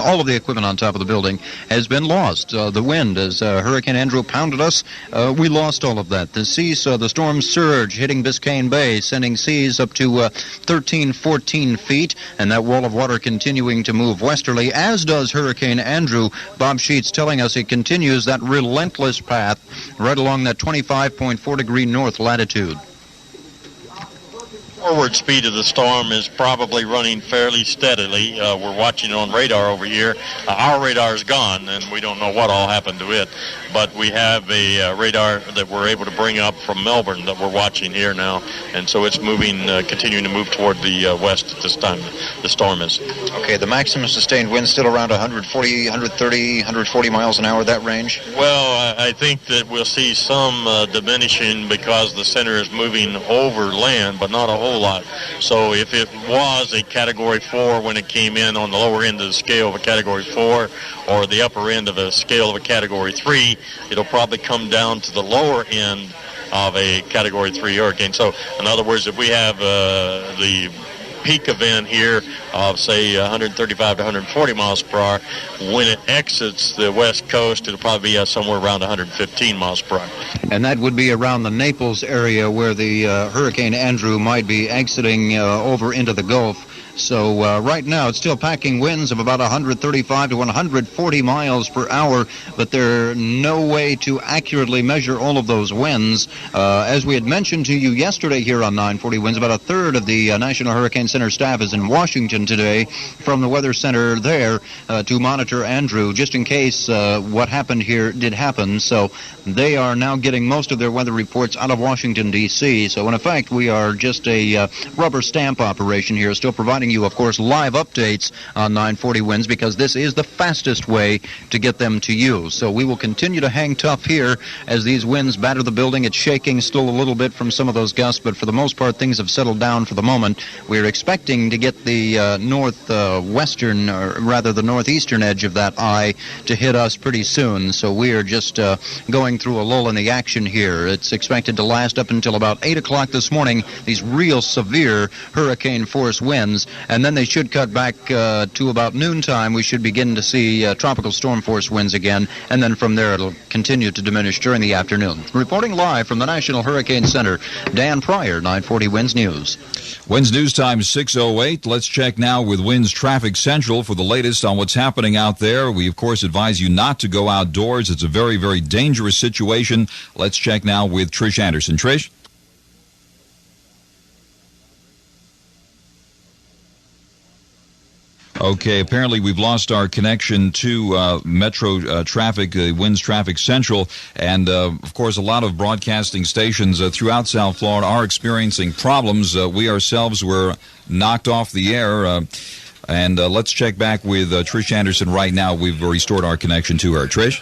all of the equipment on top of the building has been lost. The wind, as Hurricane Andrew pounded us, we lost all of that. The seas, the storm surge hitting Biscayne Bay, sending seas up to 13, 14 feet, and that wall of water continuing to move westerly, as does Hurricane Andrew. Bob Sheets telling us it continues that relentless path right along that 25.4 degree north latitude. Forward speed of the storm is probably running fairly steadily. We're watching on radar over here. Our radar is gone, and we don't know what all happened to it. But we have a radar that we're able to bring up from Melbourne that we're watching here now. And so it's moving, continuing to move toward the west at this time, the storm is. Okay, the maximum sustained wind still around 140, 130, 140 miles an hour, that range? Well, I think that we'll see some diminishing because the center is moving over land, but not a whole whole lot. So if it was a Category 4 when it came in on the lower end of the scale of a Category 4 or the upper end of a scale of a Category 3, it'll probably come down to the lower end of a Category 3 hurricane. So in other words, if we have the peak event here of, say, 135 to 140 miles per hour, when it exits the west coast, it'll probably be somewhere around 115 miles per hour. And that would be around the Naples area where the Hurricane Andrew might be exiting over into the Gulf. So right now it's still packing winds of about 135 to 140 miles per hour, but there's no way to accurately measure all of those winds. As we had mentioned to you yesterday here on 940 Winds, about a third of the National Hurricane Center staff is in Washington today from the Weather Center there to monitor Andrew, just in case what happened here did happen. So they are now getting most of their weather reports out of Washington, D.C. So in effect, we are just a rubber stamp operation here, still providing you, of course, live updates on 940 Winds, because this is the fastest way to get them to you. So we will continue to hang tough here as these winds batter the building. It's shaking still a little bit from some of those gusts, but for the most part, things have settled down for the moment. We're expecting to get the northwestern, or rather the northeastern edge of that eye to hit us pretty soon. So we are just going through a lull in the action here. It's expected to last up until about 8 o'clock this morning, these real severe hurricane force winds. And then they should cut back to about noontime. We should begin to see tropical storm force winds again, and then from there it'll continue to diminish during the afternoon. Reporting live from the National Hurricane Center, Dan Pryor, 940 Winds News. Winds News Time 6:08. Let's check now with Winds Traffic Central for the latest on what's happening out there. We, of course, advise you not to go outdoors. It's a very, very dangerous situation. Let's check now with Trish Anderson. Trish? Okay, apparently we've lost our connection to Metro Traffic, Winds Traffic Central, and of course a lot of broadcasting stations throughout South Florida are experiencing problems. We ourselves were knocked off the air. And let's check back with Trish Anderson right now. We've restored our connection to her. Trish?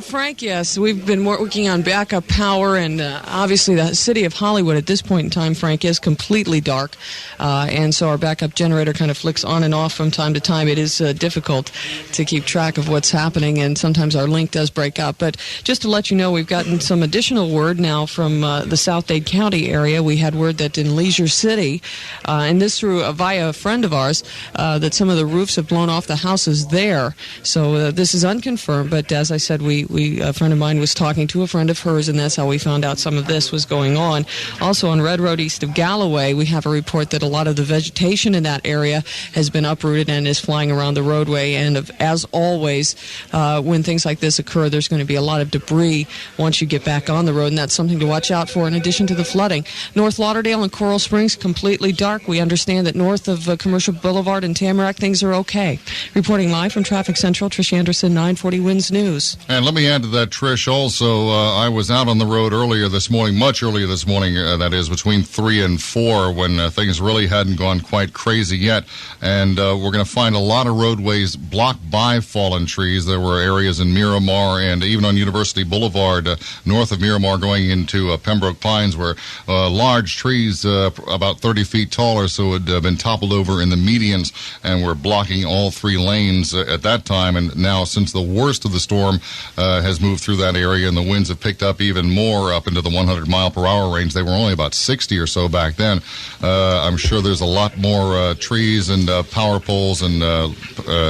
Frank, yes. We've been working on backup power, and obviously the city of Hollywood at this point in time, Frank, is completely dark. And so our backup generator kind of flicks on and off from time to time. It is difficult to keep track of what's happening, and sometimes our link does break up. But just to let you know, we've gotten some additional word now from the South Dade County area. We had word that in Leisure City, and this through via a friend of ours, that some of the roofs have blown off the houses there. So this is unconfirmed, but as I said, a friend of mine was talking to a friend of hers, and that's how we found out some of this was going on. Also on Red Road east of Galloway, we have a report that a lot of the vegetation in that area has been uprooted and is flying around the roadway. And as always, when things like this occur, there's going to be a lot of debris once you get back on the road, and that's something to watch out for in addition to the flooding. North Lauderdale and Coral Springs, completely dark. We understand that north of Commercial Boulevard and Tamarack, things are okay. Reporting live from Traffic Central, Trish Anderson, 940 Winds News. And let me add to that, Trish, also, I was out on the road earlier this morning, much earlier this morning, that is, between 3 and 4, when things really hadn't gone quite crazy yet. And we're going to find a lot of roadways blocked by fallen trees. There were areas in Miramar and even on University Boulevard, north of Miramar, going into Pembroke Pines, where large trees about 30 feet taller, so it had been toppled over in the medians, and were blocking all 3 lanes at that time. And now, since the worst of the storm has moved through that area and the winds have picked up even more up into the 100-mile-per-hour range, they were only about 60 or so back then. I'm sure there's a lot more trees and power poles and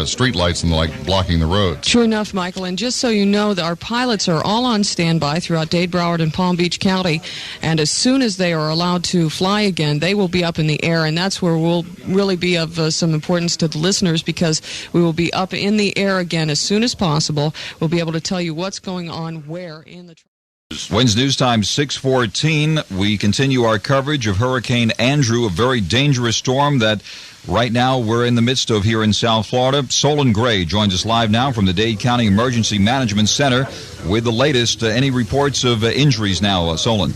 street lights and the like blocking the roads. Sure enough, Michael, and just so you know, that our pilots are all on standby throughout Dade, Broward, and Palm Beach County, and as soon as they are allowed to fly again, they will be up in the air, and that's where we'll really be of some importance to the listeners, because we will be up in the air again as soon as possible. We'll be able to tell you what's going on where in the... Winds News Time 6:14. We continue our coverage of Hurricane Andrew, a very dangerous storm that right now we're in the midst of here in South Florida. Solon Gray joins us live now from the Dade County Emergency Management Center with the latest. Any reports of injuries now, Solon?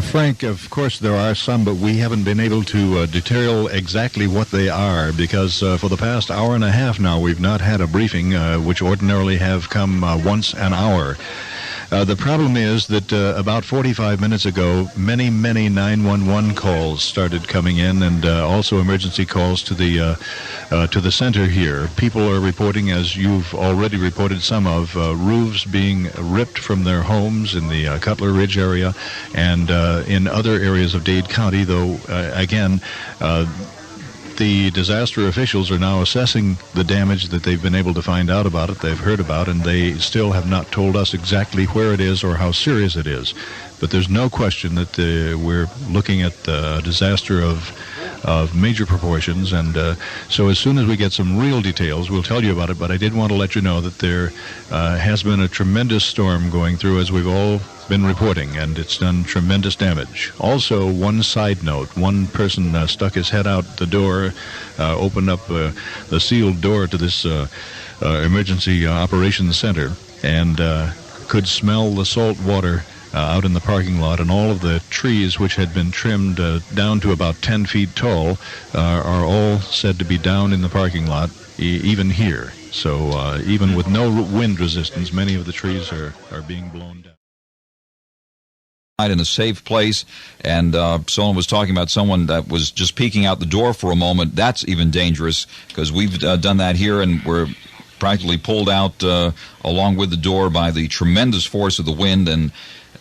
Frank, of course there are some, but we haven't been able to detail exactly what they are, because for the past hour and a half now we've not had a briefing, which ordinarily have come once an hour. The problem is that about 45 minutes ago, many 911 calls started coming in, and also emergency calls to the center here. People are reporting, as you've already reported some of, roofs being ripped from their homes in the Cutler Ridge area and in other areas of Dade County, though, again, the disaster officials are now assessing the damage that they've been able to find out about it, they've heard about, and they still have not told us exactly where it is or how serious it is. But there's no question that we're looking at a disaster of major proportions, and so as soon as we get some real details, we'll tell you about it. But I did want to let you know that there has been a tremendous storm going through, as we've all been reporting, and it's done tremendous damage. Also, one side note, one person stuck his head out the door, opened up the sealed door to this emergency operations center, and could smell the salt water out in the parking lot, and all of the trees which had been trimmed down to about 10 feet tall are all said to be down in the parking lot, even here. So even with no wind resistance, many of the trees are being blown down. In a safe place, and someone was talking about someone that was just peeking out the door for a moment. That's even dangerous, because we've done that here, and we're practically pulled out along with the door by the tremendous force of the wind, and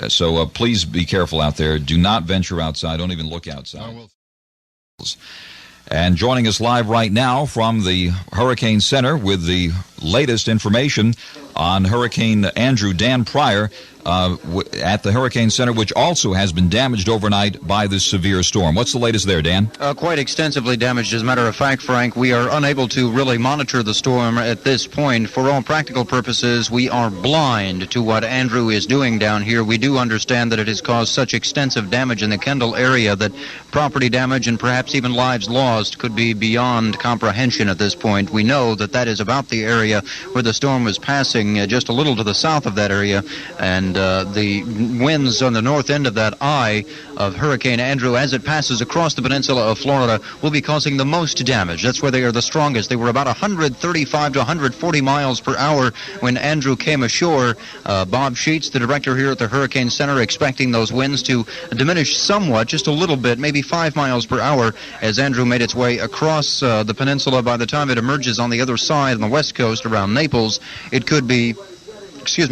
so please be careful out there. Do not venture outside. Don't even look outside. And joining us live right now from the Hurricane Center with the latest information on Hurricane Andrew, Dan Pryor, at the Hurricane Center, which also has been damaged overnight by this severe storm. What's the latest there, Dan? Quite extensively damaged. As a matter of fact, Frank, we are unable to really monitor the storm at this point. For all practical purposes, we are blind to what Andrew is doing down here. We do understand that it has caused such extensive damage in the Kendall area that property damage and perhaps even lives lost could be beyond comprehension at this point. We know that that is about the area where the storm was passing, just a little to the south of that area, and the winds on the north end of that eye of Hurricane Andrew, as it passes across the peninsula of Florida, will be causing the most damage. That's where they are the strongest. They were about 135 to 140 miles per hour when Andrew came ashore. Bob Sheets, the director here at the Hurricane Center, expecting those winds to diminish somewhat, just a little bit, maybe 5 miles per hour, as Andrew made its way across the peninsula. By the time it emerges on the other side on the west coast around Naples, it could be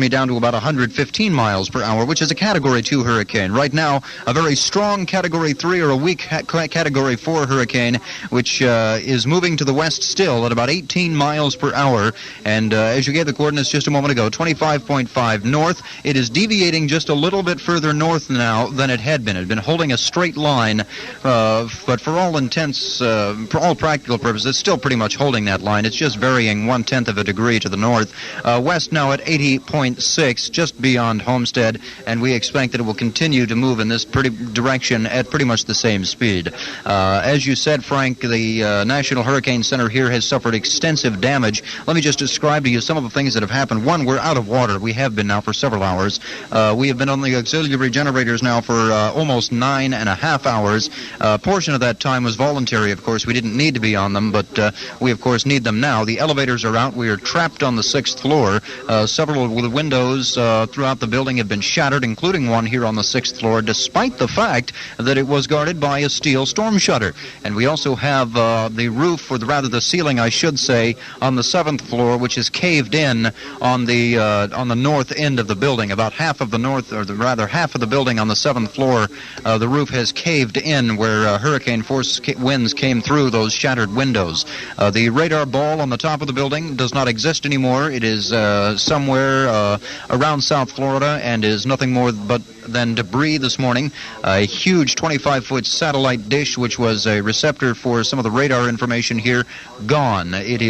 down to about 115 miles per hour, which is a Category 2 hurricane. Right now, a very strong Category 3 or a weak Category 4 hurricane, which is moving to the west still at about 18 miles per hour. And as you gave the coordinates just a moment ago, 25.5 north. It is deviating just a little bit further north now than it had been. It had been holding a straight line, but for all intents, for all practical purposes, it's still pretty much holding that line. It's just varying 1/10 of a degree to the north. West now at 80.6, just beyond Homestead, and we expect that it will continue to move in this direction at pretty much the same speed. As you said, Frank, the National Hurricane Center here has suffered extensive damage. Let me just describe to you some of the things that have happened. One, we're out of water. We have been now for several hours. We have been on the auxiliary generators now for almost 9.5 hours. A portion of that time was voluntary, of course. We didn't need to be on them, but we, of course, need them now. The elevators are out. We are trapped on the 6th floor. Several of the windows throughout the building have been shattered, including one here on the 6th floor, despite the fact that it was guarded by a steel storm shutter. And we also have the roof, or the ceiling, I should say, on the 7th floor, which is caved in on the north end of the building. About half of the half of the building on the 7th floor, the roof has caved in where hurricane force winds came through those shattered windows. The radar ball on the top of the building does not exist anymore. It is somewhere around South Florida and is nothing more than debris this morning. A huge 25-foot satellite dish, which was a receptor for some of the radar information here, gone. It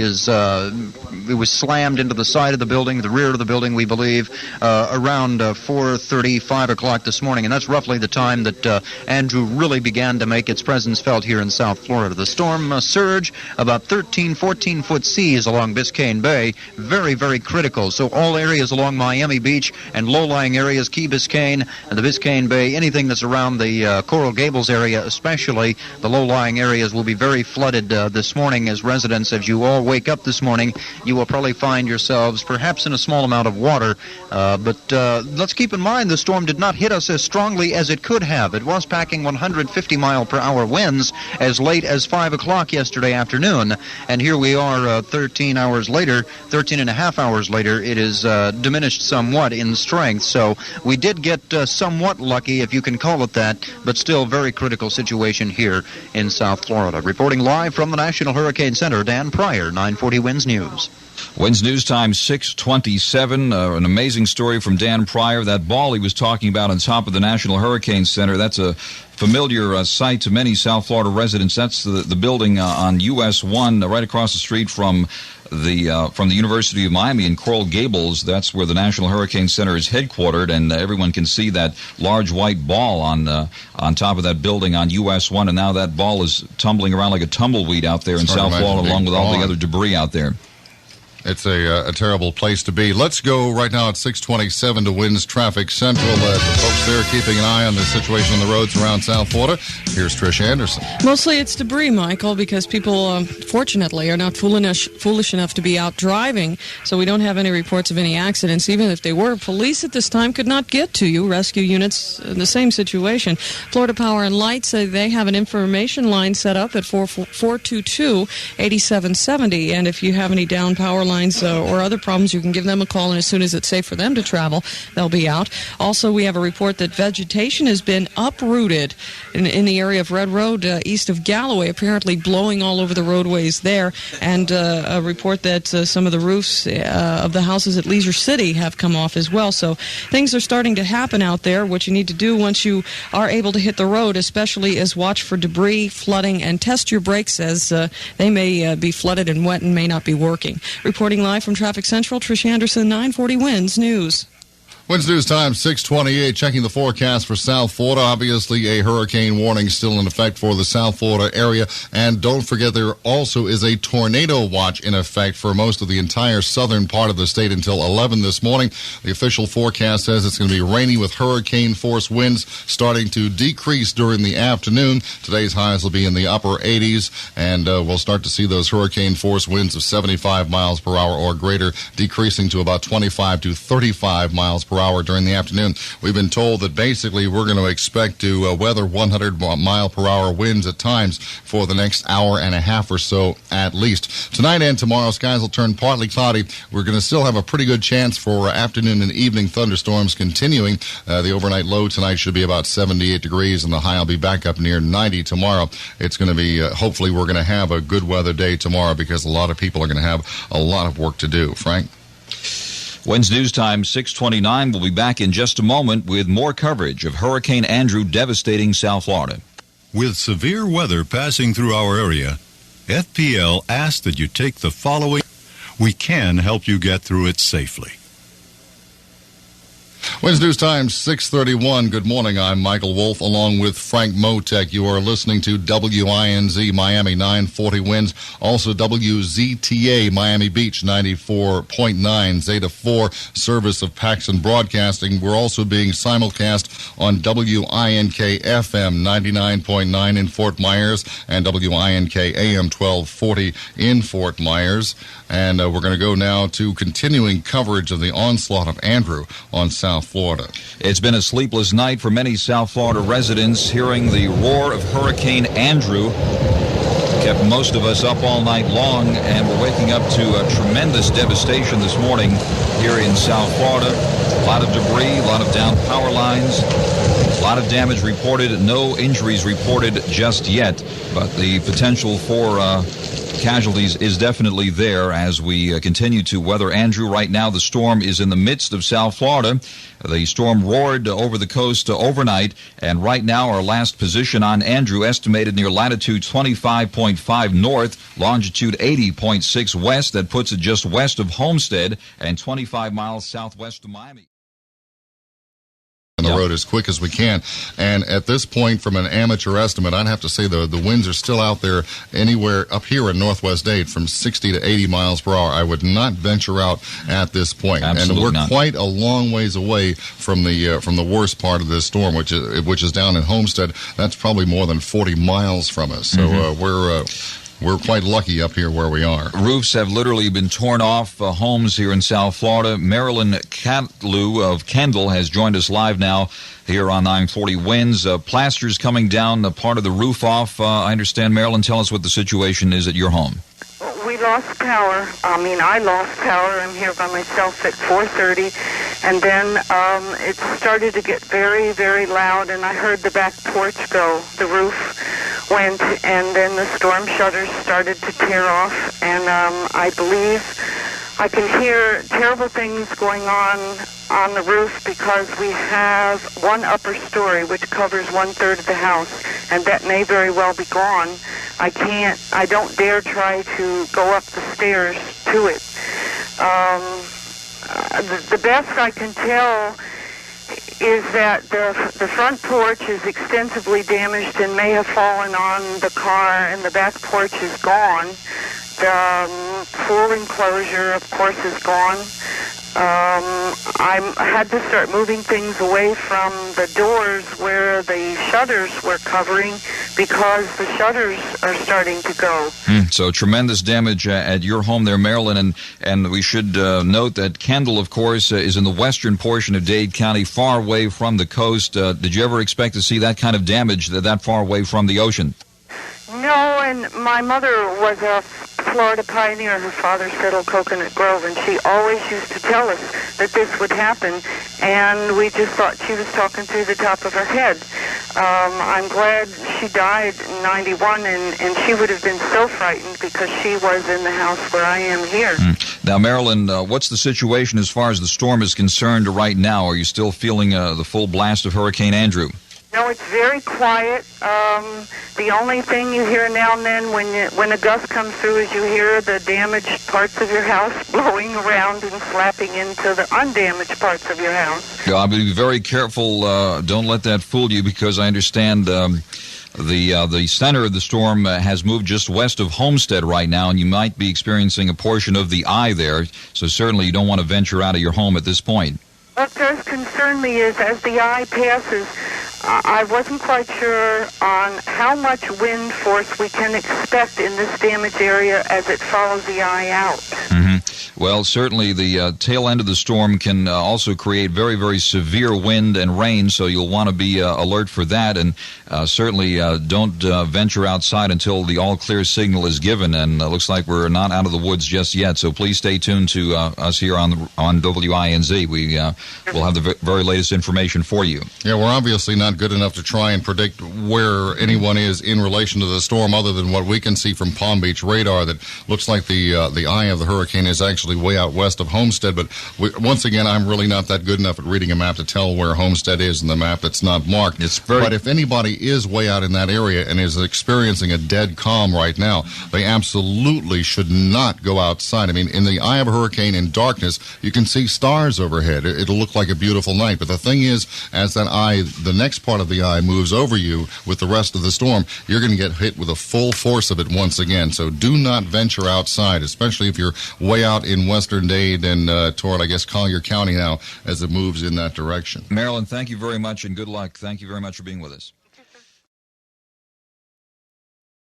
was slammed into the side of the building, the rear of the building, we believe, around 4:30, 5 o'clock this morning, and that's roughly the time that Andrew really began to make its presence felt here in South Florida. The storm surge, about 13, 14-foot seas along Biscayne Bay, very, very critical. So all areas along Miami Beach and low-lying areas, Key Biscayne, and the Biscayne Bay, anything that's around the Coral Gables area, especially the low-lying areas, will be very flooded this morning. As residents, as you all wake up this morning, you will probably find yourselves perhaps in a small amount of water. But let's keep in mind the storm did not hit us as strongly as it could have. It was packing 150-mile-per-hour winds as late as 5 o'clock yesterday afternoon. And here we are 13 and a half hours later. It is diminished somewhat in strength. So we did get somewhat lucky, if you can call it that, but still very critical situation here in South Florida. Reporting live from the National Hurricane Center, Dan Pryor, 940 WINZ News. WINZ News Time 6:27. An amazing story from Dan Pryor. That ball he was talking about on top of the National Hurricane Center, that's a familiar sight to many South Florida residents. That's the building on US 1 right across the street from the University of Miami in Coral Gables. That's where the National Hurricane Center is headquartered, and everyone can see that large white ball on top of that building on US 1, and now that ball is tumbling around like a tumbleweed out there in South Florida, along with all the other debris out there. It's a terrible place to be. Let's go right now at 6:27 to WINZ Traffic Central. The folks there keeping an eye on the situation on the roads around South Florida. Here's Trish Anderson. Mostly it's debris, Michael, because people, fortunately, are not foolish enough to be out driving, so we don't have any reports of any accidents. Even if they were, police at this time could not get to you. Rescue units in the same situation. Florida Power and Light say they have an information line set up at 422-8770, and if you have any down power lines or other problems, you can give them a call, and as soon as it's safe for them to travel, they'll be out. Also, we have a report that vegetation has been uprooted in the area of Red Road east of Galloway, apparently blowing all over the roadways there, and a report that some of the roofs of the houses at Leisure City have come off as well. So things are starting to happen out there. What you need to do once you are able to hit the road, especially, is watch for debris, flooding, and test your brakes, as they may be flooded and wet and may not be working. Reporting live from Traffic Central, Trish Anderson, 940 WINZ News. WINZ News Time 6:28. Checking the forecast for South Florida. Obviously, a hurricane warning still in effect for the South Florida area. And don't forget, there also is a tornado watch in effect for most of the entire southern part of the state until 11 this morning. The official forecast says it's going to be rainy with hurricane force winds starting to decrease during the afternoon. Today's highs will be in the upper 80s, and we'll start to see those hurricane force winds of 75 miles per hour or greater decreasing to about 25 to 35 miles per hour during the afternoon. We've been told that basically we're going to expect to weather 100 mile per hour winds at times for the next hour and a half or so at least. Tonight and tomorrow, skies will turn partly cloudy. We're going to still have a pretty good chance for afternoon and evening thunderstorms continuing. The overnight low tonight should be about 78 degrees, and the high will be back up near 90 tomorrow. It's going to be, hopefully we're going to have a good weather day tomorrow, because a lot of people are going to have a lot of work to do. Frank? WINZ News Time 6:29. We'll be back in just a moment with more coverage of Hurricane Andrew devastating South Florida. With severe weather passing through our area, FPL asks that you take the following. We can help you get through it safely. WINZ News Time 6:31. Good morning. I'm Michael Wolf along with Frank Motek. You are listening to WINZ Miami 940 WINZ. Also WZTA Miami Beach 94.9 Zeta 4 service of Paxson Broadcasting. We're also being simulcast on WINK FM 99.9 in Fort Myers and WINK AM 1240 in Fort Myers. And we're going to go now to continuing coverage of the onslaught of Andrew on South Florida. It's been a sleepless night for many South Florida residents. Hearing the roar of Hurricane Andrew kept most of us up all night long, and we're waking up to a tremendous devastation this morning here in South Florida. A lot of debris, a lot of downed power lines, a lot of damage reported. No injuries reported just yet, but the potential for casualties is definitely there as we continue to weather Andrew. Right now, the storm is in the midst of South Florida. The storm roared over the coast overnight, and right now our last position on Andrew estimated near latitude 25.5 north, longitude 80.6 west. That puts it just west of Homestead and 25 miles southwest of Miami. on the road as quick as we can. And at this point, from an amateur estimate, I'd have to say the winds are still out there anywhere up here in Northwest Dade from 60 to 80 miles per hour. I would not venture out at this point. Absolutely and we're not. quite a long ways away from the worst part of this storm, which is down in Homestead. That's probably more than 40 miles from us. So we're quite lucky up here where we are. Roofs have literally been torn off homes here in South Florida. Marilyn Catlew of Kendall has joined us live now here on 940 WINZ. Plaster's coming down, part of the roof off. I understand, Marilyn, tell us what the situation is at your home. We lost power. I lost power. I'm here by myself at 4:30, and then it started to get very, very loud, and I heard the back porch go. The roof went, and then the storm shutters started to tear off, and I believe I can hear terrible things going on the roof because we have one upper story which covers 1/3 of the house, and that may very well be gone. I don't dare try to go up the stairs to it. The best I can tell is that the front porch is extensively damaged and may have fallen on the car, and the back porch is gone. The pool enclosure, of course, is gone. I had to start moving things away from the doors where the shutters were covering because the shutters are starting to go. So tremendous damage at your home there, Marilyn, and we should note that Kendall, of course, is in the western portion of Dade County, far away from the coast. Did you ever expect to see that kind of damage that far away from the ocean? No, and my mother was a Florida pioneer. Her father settled Coconut Grove, and she always used to tell us that this would happen, and we just thought she was talking through the top of her head. I'm glad she died in 91, and she would have been so frightened because she was in the house where I am here. Now, Marilyn, what's the situation as far as the storm is concerned right now? Are you still feeling the full blast of Hurricane Andrew? No, it's very quiet. The only thing you hear now and then when a gust comes through is you hear the damaged parts of your house blowing around and slapping into the undamaged parts of your house. I'll be very careful. Don't let that fool you, because I understand the center of the storm has moved just west of Homestead right now, and you might be experiencing a portion of the eye there. So certainly you don't want to venture out of your home at this point. What does concern me is as the eye passes, I wasn't quite sure on how much wind force we can expect in this damaged area as it follows the eye out. Well, certainly the tail end of the storm can also create very, very severe wind and rain, so you'll want to be alert for that, and certainly don't venture outside until the all-clear signal is given, and looks like we're not out of the woods just yet, so please stay tuned to us here on WINZ. We will have the very latest information for you. Yeah, we're obviously not good enough to try and predict where anyone is in relation to the storm, other than what we can see from Palm Beach radar. That looks like the eye of the hurricane is actually way out west of Homestead. But once again, I'm really not that good enough at reading a map to tell where Homestead is in the map that's not marked. But if anybody is way out in that area and is experiencing a dead calm right now, they absolutely should not go outside. I mean, in the eye of a hurricane in darkness, you can see stars overhead. It'll look like a beautiful night. But the thing is, as that eye, the next part of the eye moves over you with the rest of the storm, you're going to get hit with the full force of it once again. So do not venture outside, especially if you're way out in western Dade and toward, I guess, Collier County now as it moves in that direction. Marilyn, thank you very much and good luck. Thank you very much for being with us.